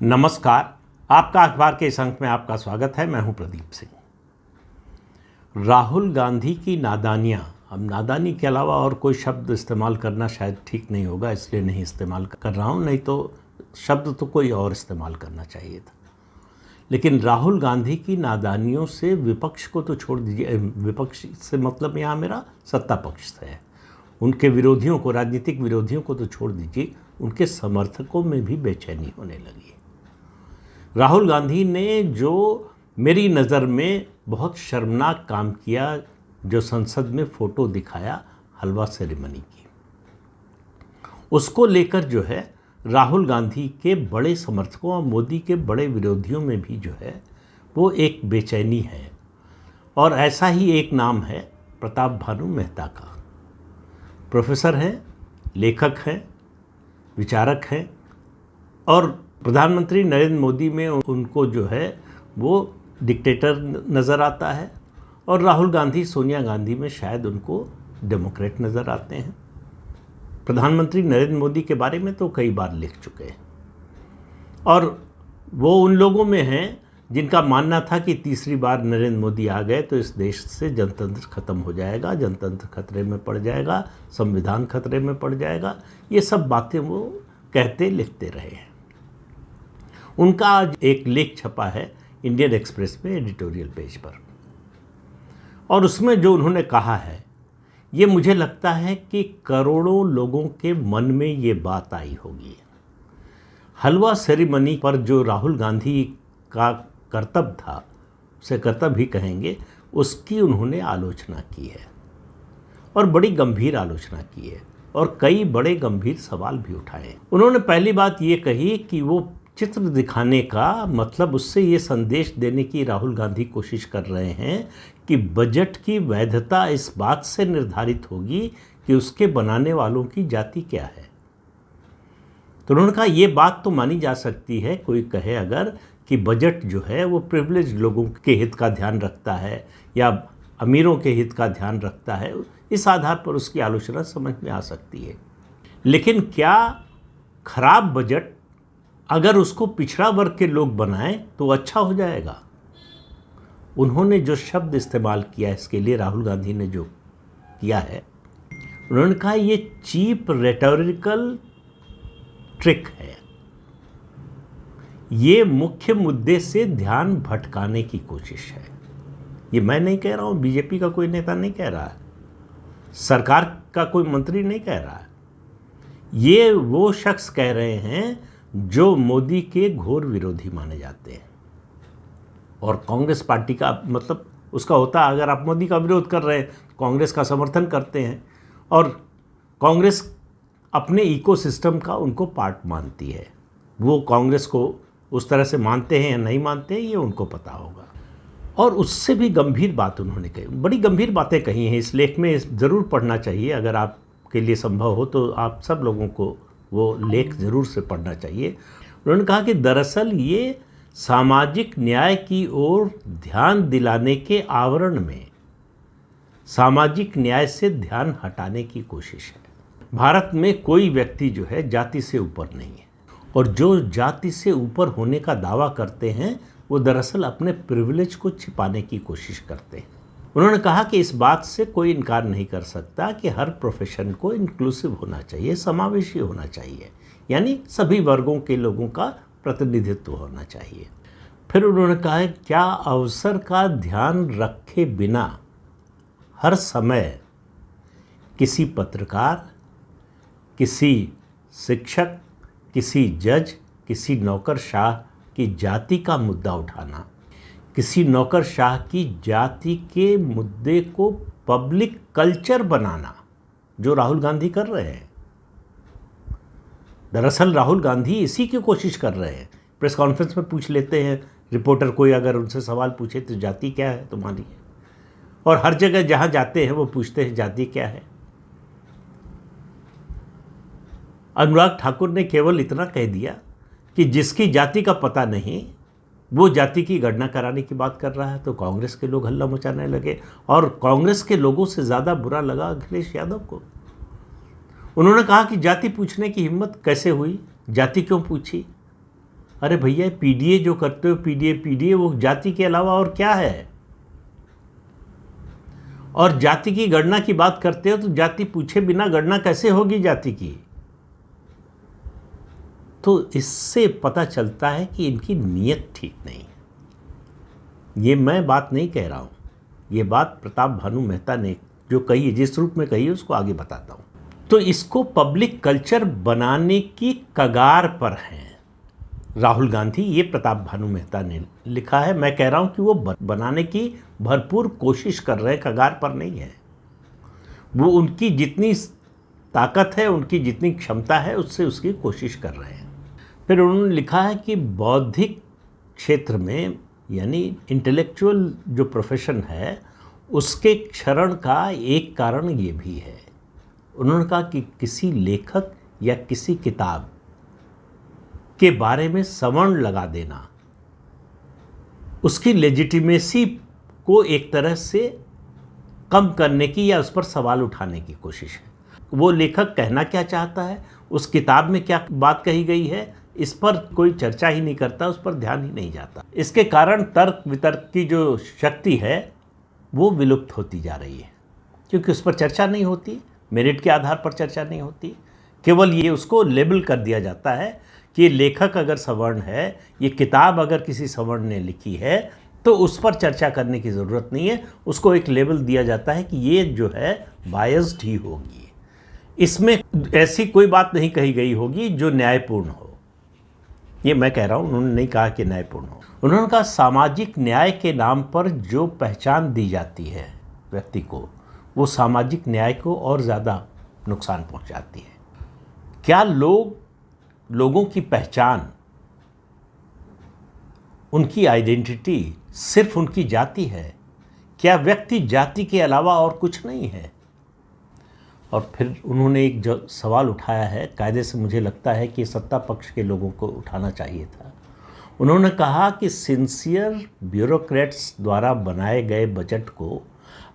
नमस्कार। आपका अखबार के इस अंक में आपका स्वागत है। मैं हूं प्रदीप सिंह। राहुल गांधी की नादानियां, अब नादानी के अलावा और कोई शब्द इस्तेमाल करना शायद ठीक नहीं होगा, इसलिए नहीं इस्तेमाल कर रहा हूं, नहीं तो शब्द तो कोई और इस्तेमाल करना चाहिए था। लेकिन राहुल गांधी की नादानियों से विपक्ष को तो छोड़ दीजिए, विपक्ष से मतलब यहाँ मेरा सत्ता पक्ष से है, उनके विरोधियों को, राजनीतिक विरोधियों को तो छोड़ दीजिए, उनके समर्थकों में भी बेचैनी होने लगी है। राहुल गांधी ने जो मेरी नज़र में बहुत शर्मनाक काम किया, जो संसद में फ़ोटो दिखाया हलवा सेरेमनी की, उसको लेकर जो है राहुल गांधी के बड़े समर्थकों और मोदी के बड़े विरोधियों में भी जो है वो एक बेचैनी है। और ऐसा ही एक नाम है प्रताप भानु मेहता का। प्रोफेसर हैं, लेखक हैं, विचारक हैं और प्रधानमंत्री नरेंद्र मोदी में उनको जो है वो डिक्टेटर नज़र आता है और राहुल गांधी, सोनिया गांधी में शायद उनको डेमोक्रेट नज़र आते हैं। प्रधानमंत्री नरेंद्र मोदी के बारे में तो कई बार लिख चुके हैं और वो उन लोगों में हैं जिनका मानना था कि तीसरी बार नरेंद्र मोदी आ गए तो इस देश से जनतंत्र खत्म हो जाएगा, जनतंत्र खतरे में पड़ जाएगा, संविधान खतरे में पड़ जाएगा। ये सब बातें वो कहते लिखते रहे हैं। उनका आज एक लेख छपा है इंडियन एक्सप्रेस में एडिटोरियल पेज पर, और उसमें जो उन्होंने कहा है ये मुझे लगता है कि करोड़ों लोगों के मन में ये बात आई होगी। हलवा सेरेमनी पर जो राहुल गांधी का कर्तव्य था, उसे कर्तव्य ही कहेंगे, उसकी उन्होंने आलोचना की है और बड़ी गंभीर आलोचना की है और कई बड़े गंभीर सवाल भी उठाए। उन्होंने पहली बात ये कही कि वो चित्र दिखाने का मतलब, उससे ये संदेश देने की राहुल गांधी कोशिश कर रहे हैं कि बजट की वैधता इस बात से निर्धारित होगी कि उसके बनाने वालों की जाति क्या है। तो उन्होंने कहा ये बात तो मानी जा सकती है, कोई कहे अगर कि बजट जो है वो प्रिविलेज लोगों के हित का ध्यान रखता है या अमीरों के हित का ध्यान रखता है, इस आधार पर उसकी आलोचना समझ में आ सकती है। लेकिन क्या खराब बजट अगर उसको पिछड़ा वर्ग के लोग बनाएं तो अच्छा हो जाएगा? उन्होंने जो शब्द इस्तेमाल किया, इसके लिए राहुल गांधी ने जो किया है, उन्होंने कहा ये चीप रेटोरिकल ट्रिक है, ये मुख्य मुद्दे से ध्यान भटकाने की कोशिश है। ये मैं नहीं कह रहा हूँ, बीजेपी का कोई नेता नहीं कह रहा है, सरकार का कोई मंत्री नहीं कह रहा है, ये वो शख्स कह रहे हैं जो मोदी के घोर विरोधी माने जाते हैं। और कांग्रेस पार्टी का मतलब उसका होता है, अगर आप मोदी का विरोध कर रहे हैं कांग्रेस का समर्थन करते हैं, और कांग्रेस अपने इकोसिस्टम का उनको पार्ट मानती है। वो कांग्रेस को उस तरह से मानते हैं या नहीं मानते हैं ये उनको पता होगा। और उससे भी गंभीर बात उन्होंने कही, बड़ी गंभीर बातें कही हैं। इस लेख में ज़रूर पढ़ना चाहिए, अगर आपके लिए संभव हो तो आप सब लोगों को वो लेख ज़रूर से पढ़ना चाहिए। उन्होंने कहा कि दरअसल ये सामाजिक न्याय की ओर ध्यान दिलाने के आवरण में सामाजिक न्याय से ध्यान हटाने की कोशिश है। भारत में कोई व्यक्ति जो है जाति से ऊपर नहीं है, और जो जाति से ऊपर होने का दावा करते हैं वो दरअसल अपने प्रिविलेज को छिपाने की कोशिश करते हैं। उन्होंने कहा कि इस बात से कोई इनकार नहीं कर सकता कि हर प्रोफेशन को इंक्लूसिव होना चाहिए, समावेशी होना चाहिए, यानी सभी वर्गों के लोगों का प्रतिनिधित्व होना चाहिए। फिर उन्होंने कहा क्या अवसर का ध्यान रखे बिना हर समय किसी पत्रकार, किसी शिक्षक, किसी जज, किसी नौकरशाह की जाति का मुद्दा उठाना, किसी नौकरशाह की जाति के मुद्दे को पब्लिक कल्चर बनाना, जो राहुल गांधी कर रहे हैं। दरअसल राहुल गांधी इसी की कोशिश कर रहे हैं। प्रेस कॉन्फ्रेंस में पूछ लेते हैं रिपोर्टर, कोई अगर उनसे सवाल पूछे तो जाति क्या है तुम्हारी, और हर जगह जहां जाते हैं वो पूछते हैं जाति क्या है। अनुराग ठाकुर ने केवल इतना कह दिया कि जिसकी जाति का पता नहीं वो जाति की गणना कराने की बात कर रहा है, तो कांग्रेस के लोग हल्ला मचाने लगे, और कांग्रेस के लोगों से ज़्यादा बुरा लगा अखिलेश यादव को। उन्होंने कहा कि जाति पूछने की हिम्मत कैसे हुई, जाति क्यों पूछी, अरे भैया, पीडीए जो करते हो, पीडीए वो जाति के अलावा और क्या है? और जाति की गणना की बात करते हो तो जाति पूछे बिना गणना कैसे होगी जाति की? तो इससे पता चलता है कि इनकी नीयत ठीक नहीं। ये मैं बात नहीं कह रहा हूँ, ये बात प्रताप भानु मेहता ने जो कही है, जिस रूप में कही है उसको आगे बताता हूँ। तो इसको पब्लिक कल्चर बनाने की कगार पर हैं राहुल गांधी, ये प्रताप भानु मेहता ने लिखा है। मैं कह रहा हूँ कि वो बनाने की भरपूर कोशिश कर रहे हैं, कगार पर नहीं है। वो उनकी जितनी ताकत है, उनकी जितनी क्षमता है, उससे उसकी कोशिश कर रहे हैं। फिर उन्होंने लिखा है कि बौद्धिक क्षेत्र में, यानी इंटेलेक्चुअल जो प्रोफेशन है, उसके क्षरण का एक कारण ये भी है। उन्होंने कहा कि किसी लेखक या किसी किताब के बारे में सवर्ण लगा देना उसकी लेजिटिमेसी को एक तरह से कम करने की या उस पर सवाल उठाने की कोशिश है। वो लेखक कहना क्या चाहता है, उस किताब में क्या बात कही गई है, इस पर कोई चर्चा ही नहीं करता, उस पर ध्यान ही नहीं जाता। इसके कारण तर्क वितर्क की जो शक्ति है वो विलुप्त होती जा रही है, क्योंकि उस पर चर्चा नहीं होती, मेरिट के आधार पर चर्चा नहीं होती। केवल ये उसको लेबल कर दिया जाता है कि ये लेखक अगर सवर्ण है, ये किताब अगर किसी सवर्ण ने लिखी है, तो उस पर चर्चा करने की ज़रूरत नहीं है। उसको एक लेबल दिया जाता है कि ये जो है बायस्ड ही होगी, इसमें ऐसी कोई बात नहीं कही गई होगी जो न्यायपूर्ण हो। ये मैं कह रहा हूँ, उन्होंने नहीं कहा कि न्यायपूर्ण हो। उन्होंने कहा सामाजिक न्याय के नाम पर जो पहचान दी जाती है व्यक्ति को, वो सामाजिक न्याय को और ज़्यादा नुकसान पहुँचाती है। क्या लोगों की पहचान, उनकी आइडेंटिटी सिर्फ उनकी जाति है? क्या व्यक्ति जाति के अलावा और कुछ नहीं है? और फिर उन्होंने एक जो सवाल उठाया है, कायदे से मुझे लगता है कि सत्ता पक्ष के लोगों को उठाना चाहिए था। उन्होंने कहा कि सिंसियर ब्यूरोक्रेट्स द्वारा बनाए गए बजट को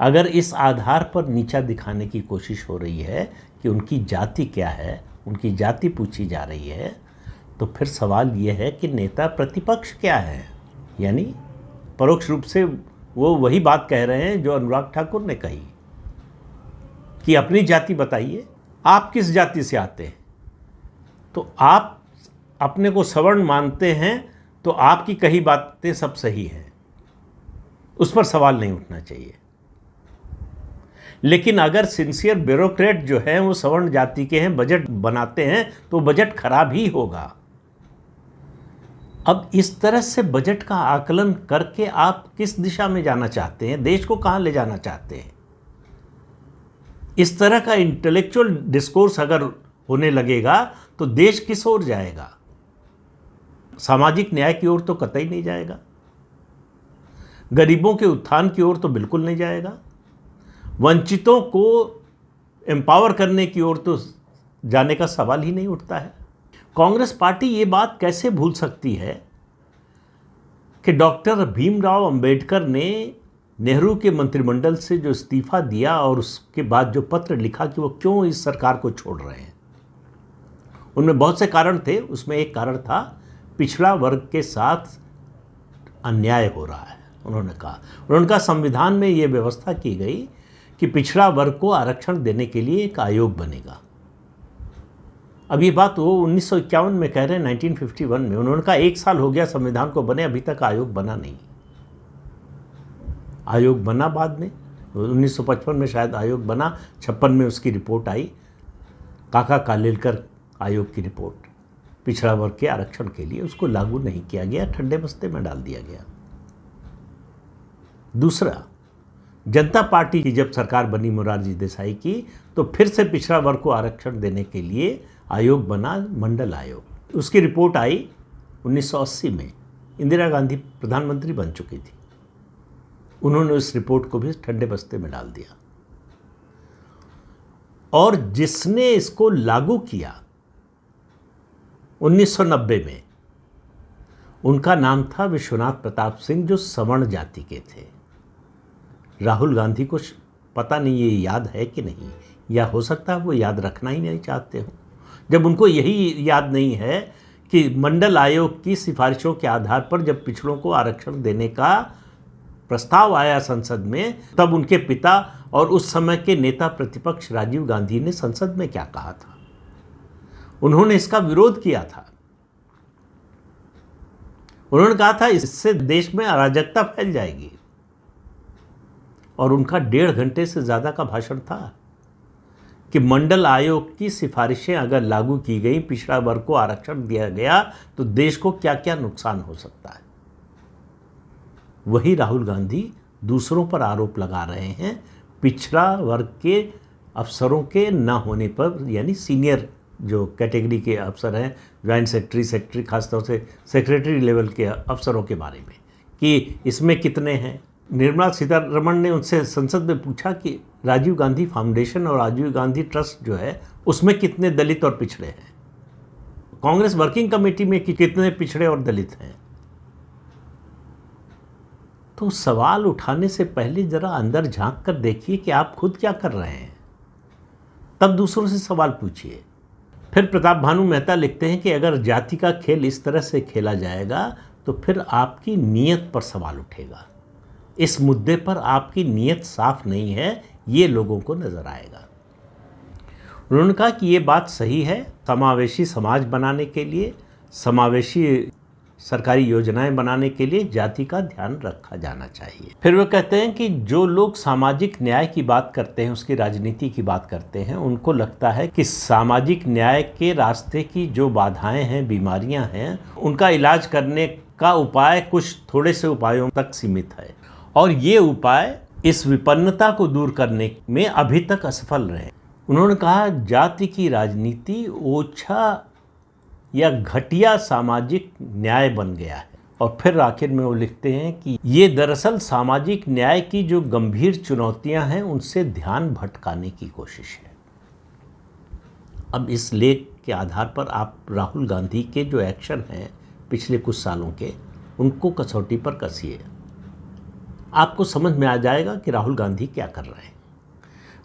अगर इस आधार पर नीचा दिखाने की कोशिश हो रही है कि उनकी जाति क्या है, उनकी जाति पूछी जा रही है, तो फिर सवाल ये है कि नेता प्रतिपक्ष क्या है? यानी परोक्ष रूप से वो वही बात कह रहे हैं जो अनुराग ठाकुर ने कही कि अपनी जाति बताइए, आप किस जाति से आते हैं? तो आप अपने को सवर्ण मानते हैं तो आपकी कही बातें सब सही हैं, उस पर सवाल नहीं उठना चाहिए। लेकिन अगर सिंसियर ब्यूरोक्रेट जो हैं वो सवर्ण जाति के हैं, बजट बनाते हैं, तो बजट खराब ही होगा। अब इस तरह से बजट का आकलन करके आप किस दिशा में जाना चाहते हैं, देश को कहाँ ले जाना चाहते हैं? इस तरह का इंटेलेक्चुअल डिस्कोर्स अगर होने लगेगा तो देश किस ओर जाएगा? सामाजिक न्याय की ओर तो कतई नहीं जाएगा, गरीबों के उत्थान की ओर तो बिल्कुल नहीं जाएगा, वंचितों को एम्पावर करने की ओर तो जाने का सवाल ही नहीं उठता है। कांग्रेस पार्टी ये बात कैसे भूल सकती है कि डॉक्टर भीमराव अंबेडकर ने नेहरू के मंत्रिमंडल से जो इस्तीफा दिया और उसके बाद जो पत्र लिखा कि वो क्यों इस सरकार को छोड़ रहे हैं। उनमें बहुत से कारण थे, उसमें एक कारण था पिछड़ा वर्ग के साथ अन्याय हो रहा है। उन्होंने कहा संविधान में ये व्यवस्था की गई कि पिछड़ा वर्ग को आरक्षण देने के लिए एक आयोग बनेगा। अब ये बात वो 1951 में कह रहे हैं, 1951 में। उन्होंने कहा 1 साल हो गया संविधान को बने, अभी तक आयोग बना नहीं। आयोग बना बाद में, 1955 में शायद आयोग बना, 56 में उसकी रिपोर्ट आई, काका कालेलकर आयोग की रिपोर्ट। पिछड़ा वर्ग के आरक्षण के लिए उसको लागू नहीं किया गया, ठंडे बस्ते में डाल दिया गया। दूसरा, जनता पार्टी की जब सरकार बनी मोरारजी देसाई की, तो फिर से पिछड़ा वर्ग को आरक्षण देने के लिए आयोग बना, मंडल आयोग। उसकी रिपोर्ट आई 1980 में, इंदिरा गांधी प्रधानमंत्री बन चुकी थी। उन्होंने उस रिपोर्ट को भी ठंडे बस्ते में डाल दिया। और जिसने इसको लागू किया 1990 में, उनका नाम था विश्वनाथ प्रताप सिंह, जो सवर्ण जाति के थे। राहुल गांधी को पता नहीं ये याद है कि नहीं, या हो सकता है वो याद रखना ही नहीं चाहते हो। जब उनको यही याद नहीं है कि मंडल आयोग की सिफारिशों के आधार पर जब पिछड़ों को आरक्षण देने का प्रस्ताव आया संसद में, तब उनके पिता और उस समय के नेता प्रतिपक्ष राजीव गांधी ने संसद में क्या कहा था? उन्होंने इसका विरोध किया था। उन्होंने कहा था इससे देश में अराजकता फैल जाएगी। और उनका 1.5 घंटे से ज़्यादा का भाषण था कि मंडल आयोग की सिफारिशें अगर लागू की गई, पिछड़ा वर्ग को आरक्षण दिया गया, तो देश को क्या क्या नुकसान हो सकता है। वही राहुल गांधी दूसरों पर आरोप लगा रहे हैं पिछड़ा वर्ग के अफसरों के न होने पर, यानी सीनियर जो कैटेगरी के अफसर हैं, ज्वाइंट सेक्रेटरी, खासतौर से सेक्रेटरी लेवल के अफसरों के बारे में, कि इसमें कितने हैं। निर्मला सीतारमण ने उनसे संसद में पूछा कि राजीव गांधी फाउंडेशन और राजीव गांधी ट्रस्ट जो है उसमें कितने दलित और पिछड़े हैं, कांग्रेस वर्किंग कमेटी में कितने पिछड़े और दलित हैं। तो सवाल उठाने से पहले जरा अंदर झांक कर देखिए कि आप खुद क्या कर रहे हैं, तब दूसरों से सवाल पूछिए। फिर प्रताप भानु मेहता लिखते हैं कि अगर जाति का खेल इस तरह से खेला जाएगा तो फिर आपकी नीयत पर सवाल उठेगा। इस मुद्दे पर आपकी नीयत साफ नहीं है, ये लोगों को नजर आएगा। उन्होंने कहा कि ये बात सही है, समावेशी समाज बनाने के लिए, समावेशी सरकारी योजनाएं बनाने के लिए जाति का ध्यान रखा जाना चाहिए। फिर वो कहते हैं कि जो लोग सामाजिक न्याय की बात करते हैं, उसकी राजनीति की बात करते हैं, उनको लगता है कि सामाजिक न्याय के रास्ते की जो बाधाएं हैं, बीमारियां हैं, उनका इलाज करने का उपाय कुछ थोड़े से उपायों तक सीमित है, और ये उपाय इस विपन्नता को दूर करने में अभी तक असफल रहे। उन्होंने कहा जाति की राजनीति ओछा या घटिया सामाजिक न्याय बन गया है। और फिर आखिर में वो लिखते हैं कि ये दरअसल सामाजिक न्याय की जो गंभीर चुनौतियां हैं उनसे ध्यान भटकाने की कोशिश है। अब इस लेख के आधार पर आप राहुल गांधी के जो एक्शन हैं पिछले कुछ सालों के, उनको कसौटी पर कसिए। आपको समझ में आ जाएगा कि राहुल गांधी क्या कर रहे हैं।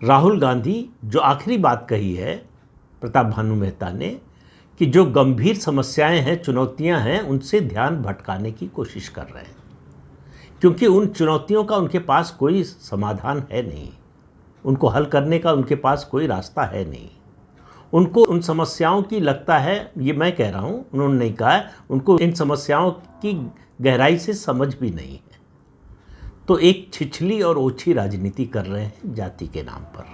राहुल गांधी जो आखिरी बात कही है प्रताप भानु मेहता ने, कि जो गंभीर समस्याएं हैं, चुनौतियां हैं, उनसे ध्यान भटकाने की कोशिश कर रहे हैं, क्योंकि उन चुनौतियों का उनके पास कोई समाधान है नहीं, उनको हल करने का उनके पास कोई रास्ता है नहीं। उनको उन समस्याओं की लगता है, ये मैं कह रहा हूँ, उन्होंने नहीं कहा है, उनको इन समस्याओं की गहराई से समझ भी नहीं है। तो एक छिछली और ओछी राजनीति कर रहे हैं जाति के नाम पर,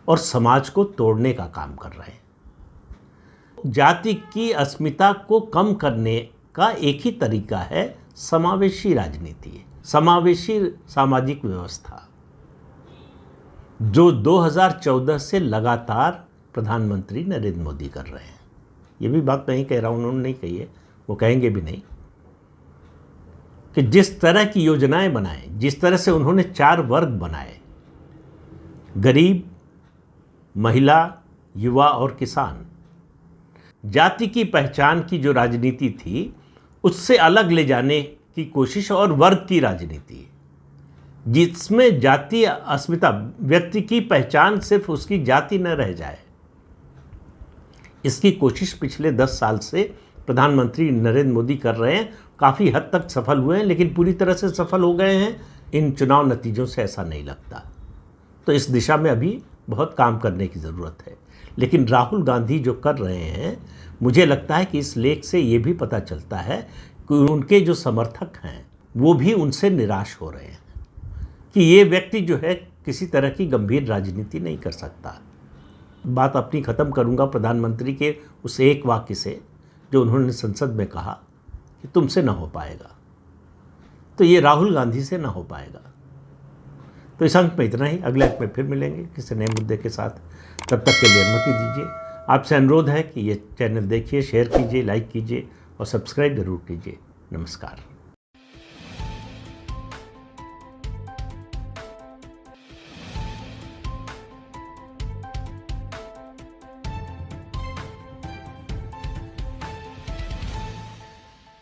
और समाज को तोड़ने का काम कर रहे हैं। जाति की अस्मिता को कम करने का एक ही तरीका है समावेशी राजनीति, समावेशी सामाजिक व्यवस्था, जो 2014 से लगातार प्रधानमंत्री नरेंद्र मोदी कर रहे हैं। ये भी बात मैं ही कह रहा हूँ, उन्होंने नहीं कही है, वो कहेंगे भी नहीं, कि जिस तरह की योजनाएं बनाए, जिस तरह से उन्होंने 4 वर्ग बनाए, गरीब, महिला, युवा और किसान, जाति की पहचान की जो राजनीति थी उससे अलग ले जाने की कोशिश, और वर्ग की राजनीति जिसमें जातीय अस्मिता, व्यक्ति की पहचान सिर्फ उसकी जाति न रह जाए, इसकी कोशिश पिछले 10 साल से प्रधानमंत्री नरेंद्र मोदी कर रहे हैं। काफ़ी हद तक सफल हुए हैं, लेकिन पूरी तरह से सफल हो गए हैं इन चुनाव नतीजों से ऐसा नहीं लगता। तो इस दिशा में अभी बहुत काम करने की ज़रूरत है। लेकिन राहुल गांधी जो कर रहे हैं, मुझे लगता है कि इस लेख से ये भी पता चलता है कि उनके जो समर्थक हैं वो भी उनसे निराश हो रहे हैं कि ये व्यक्ति जो है किसी तरह की गंभीर राजनीति नहीं कर सकता। बात अपनी ख़त्म करूंगा प्रधानमंत्री के उस एक वाक्य से जो उन्होंने संसद में कहा कि तुमसे ना हो पाएगा। तो ये राहुल गांधी से ना हो पाएगा। तो इस अंक में इतना ही। अगले अंक में फिर मिलेंगे किसी नए मुद्दे के साथ। तब तक के लिए अनुमति दीजिए। आपसे अनुरोध है कि ये चैनल देखिए, शेयर कीजिए, लाइक कीजिए और सब्सक्राइब जरूर कीजिए। नमस्कार।